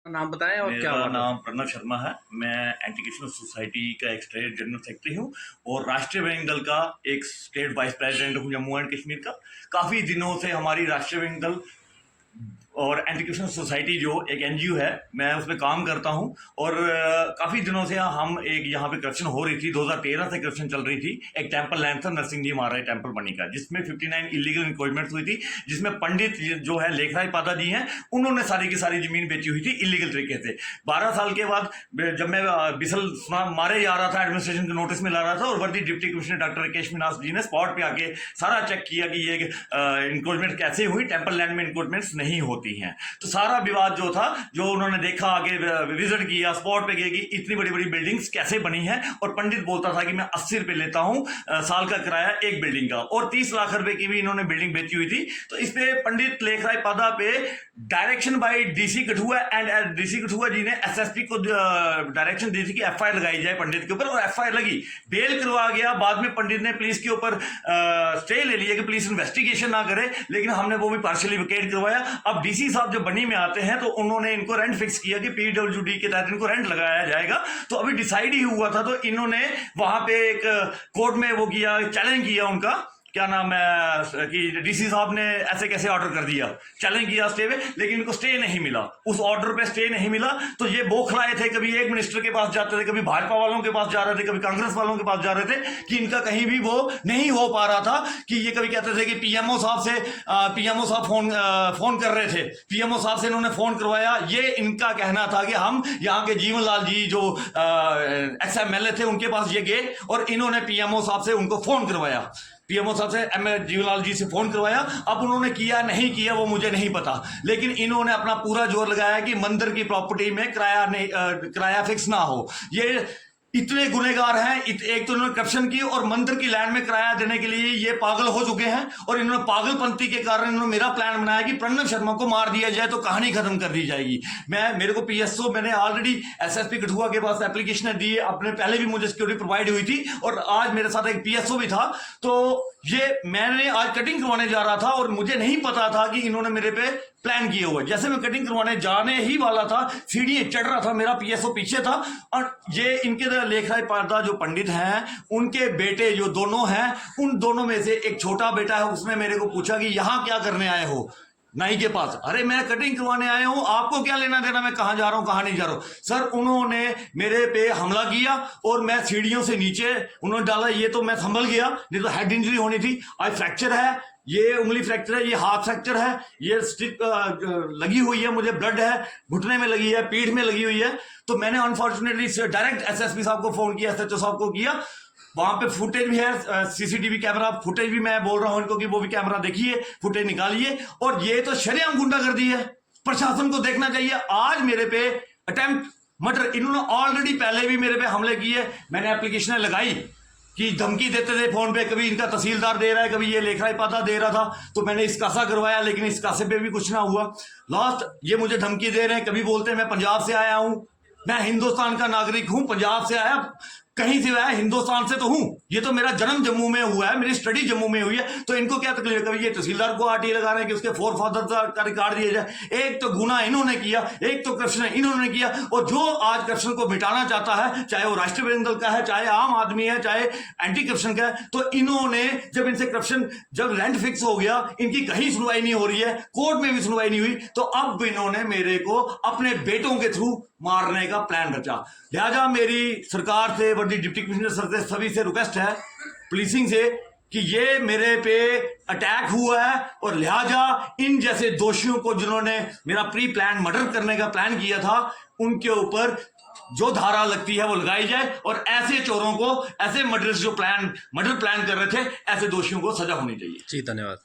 नाम बताएं और क्या मेरा हुआ था। नाम प्रणव शर्मा है। मैं एजुकेशनल सोसाइटी का एक स्टेट जनरल सेक्रेटरी हूँ और राष्ट्रीय बजरंग दल का एक स्टेट वाइस प्रेसिडेंट हूँ जम्मू एंड कश्मीर का। काफ़ी दिनों से हमारी राष्ट्रीय बजरंग दल और एजुकेशन सोसाइटी जो एक एनजीओ है, मैं उसमें काम करता हूं। और काफ़ी दिनों से हम एक यहाँ पे करप्शन हो रही थी, 2013 से करप्शन चल रही थी। एक टेंपल लैंड था नरसिंह जी महाराज टेंपल बनी का, जिसमें 59 इलीगल इंक्रोचमेंट हुई थी, जिसमें पंडित जो है लेखराज पादा जी हैं, उन्होंने सारी की सारी जमीन बेची हुई थी इलीगल तरीके से। 12 साल के बाद जब मैं बिसल मारे जा रहा था, एडमिनिस्ट्रेशन के नोटिस में ला रहा था, और वर्दी deputy commissioner doctor Rakesh Meenas ji ने स्पॉट पे आके सारा चेक किया कि ये इंक्रोचमेंट कैसे हुई, टेंपल लैंड में इंक्रोचमेंट्स नहीं होती हैं। तो सारा विवाद जो था, जो उन्होंने देखा, आगे विजिट किया, स्पॉट पे गए कि इतनी बड़ी बड़ी बिल्डिंग्स कैसे बनी है, और पंडित बोलता था कि मैं 80 रुपए लेता हूं साल का किराया एक बिल्डिंग का, और 30 लाख रुपए की भी इन्होंने बिल्डिंग बेची हुई थी। तो इस पे पंडित लेखराज पादा पे direction by DC Kathua and DC Kathua ji ने एसएसपी को डायरेक्शन दी थी कि एफआईआर लगाई जाए पंडित के ऊपर, और एफआईआर लगी, बेल करवा गया। बाद में पंडित ने पुलिस के ऊपर स्टे ले लिया कि पुलिस इन्वेस्टिगेशन ना करे, लेकिन हमने वो भी पार्शियली विकेट करवाया। अब डीसी साहब जब बनी में आते हैं तो उन्होंने इनको रेंट फिक्स किया कि पीडब्ल्यूडी के तहत इनको रेंट लगाया जाएगा। तो अभी डिसाइड ही हुआ था, तो इन्होंने वहां पे एक कोर्ट में वो किया, चैलेंज किया उनका, क्या नाम है, कि डीसी साहब ने ऐसे कैसे ऑर्डर कर दिया, चैलेंज किया स्टे पे, लेकिन इनको स्टे नहीं मिला, उस ऑर्डर पे स्टे नहीं मिला। तो ये बौखलाए थे, कभी एक मिनिस्टर के पास जाते थे, कभी भाजपा वालों के पास जा रहे थे, कभी कांग्रेस वालों के पास जा रहे थे, कि इनका कहीं भी वो नहीं हो पा रहा था। कि ये कभी कहते थे कि पीएमओ साहब से पीएमओ साहब फोन कर रहे थे, पीएमओ साहब से इन्होंने फोन करवाया। ये इनका कहना था कि हम यहाँ के जीवन लाल जी जो एक्स एमएलए थे उनके पास ये गए, और इन्होंने पीएमओ साहब से उनको फोन करवाया, पीएमओ साहब से जीवनलाल जी से फोन करवाया। अब उन्होंने किया नहीं किया वो मुझे नहीं पता, लेकिन इन्होंने अपना पूरा जोर लगाया कि मंदिर की प्रॉपर्टी में किराया फिक्स ना हो। ये इतने गुनेगार हैं, एक तो इन्होंने करप्शन की, और मंदिर की लैंड में किराया देने के लिए ये पागल हो चुके हैं। और इन्होंने पागलपंती के कारण इन्होंने मेरा प्लान बनाया कि प्रणव शर्मा को मार दिया जाए तो कहानी खत्म कर दी जाएगी। मेरे को पीएसओ, मैंने ऑलरेडी एसएसपी कठुआ के पास एप्लीकेशन दी, अपने पहले भी मुझे सिक्योरिटी प्रोवाइड हुई थी, और आज मेरे साथ एक पीएसओ भी था। तो ये मैंने आज कटिंग करवाने जा रहा था, और मुझे नहीं पता था कि इन्होंने मेरे पे प्लान किए हुए। जैसे मैं कटिंग करवाने जाने ही वाला था, सीढ़ी चढ़ रहा था, मेरा पीएसओ पीछे था, और ये इनके लेखराज पादा जो पंडित हैं, उनके बेटे जो दोनों हैं, उन दोनों में से एक छोटा बेटा है, उसने मेरे को पूछा कि यहां क्या करने आए हो नाई के पास। अरे मैं कटिंग करवाने आया हूं, आपको क्या लेना देना मैं कहां जा रहा हूं कहां नहीं जा रहा हूं। सर उन्होंने मेरे पे हमला किया, और मैं सीढ़ियों से नीचे उन्होंने डाला, ये तो मैं संभल गया, नहीं तो हेड इंजरी होनी थी। आज फ्रैक्चर है, ये उंगली फ्रैक्चर है, ये हाथ फ्रैक्चर है, ये स्टिक लगी हुई है, मुझे ब्लड है, घुटने में लगी है, पीठ में लगी हुई है। तो मैंने अनफॉर्चुनेटली डायरेक्ट एसएसपी साहब को फोन किया, एसएचओ साहब को किया। वहां पे फुटेज भी है, सीसीटीवी कैमरा फुटेज भी, मैं बोल रहा हूं इनको कि वो भी कैमरा देखिए, फुटेज निकालिए। और ये तो शरेआम गुंडागर्दी है, प्रशासन को देखना चाहिए। आज मेरे पे अटेम्प्ट मर्डर, इन्होंने ऑलरेडी पहले भी मेरे पे हमले किए। मैंने एप्लीकेशन लगाई कि धमकी देते थे फोन पे, कभी इनका तहसीलदार दे रहा है, कभी ये लेखराज पादा दे रहा था, तो मैंने इसकासा करवाया, लेकिन इसकासे पे भी कुछ ना हुआ। लास्ट ये मुझे धमकी दे रहे हैं, कभी बोलते हैं मैं पंजाब से आया हूं, मैं हिंदुस्तान का नागरिक हूं, पंजाब से आया कहीं से आया, हिंदुस्तान से तो हूं, ये तो मेरा जन्म जम्मू में हुआ है, मेरी स्टडी जम्मू में हुई है, तो इनको क्या तकलीफ है। कभी ये तहसीलदार को आरटीए लगा रहे हैं कि उसके फोर फादर का रिकॉर्ड दिया जाए। एक तो गुना इन्होंने किया, एक तो करप्शन इन्होंने किया, और जो आज करप्शन को मिटाना चाहता है, चाहे वो राष्ट्रीय बजरंग दल का है, चाहे आम आदमी है, चाहे एंटी करप्शन का है, तो इन्होंने जब इनसे करप्शन, जब रेंट फिक्स हो गया, इनकी कहीं सुनवाई नहीं हो रही है, कोर्ट में भी सुनवाई नहीं हुई, तो अब इन्होंने मेरे को अपने बेटों के थ्रू मारने का प्लान रचा। लिहाजा मेरी सरकार से, वर्दी डिप्टी कमिश्नर सर से, सभी से रिक्वेस्ट है, पुलिसिंग से, कि ये मेरे पे अटैक हुआ है, और लिहाजा इन जैसे दोषियों को जिन्होंने मेरा प्री प्लान मर्डर करने का प्लान किया था, उनके ऊपर जो धारा लगती है वो लगाई जाए, और ऐसे चोरों को, ऐसे मर्डर जो मर्डर प्लान कर रहे थे, ऐसे दोषियों को सजा होनी चाहिए। जी धन्यवाद।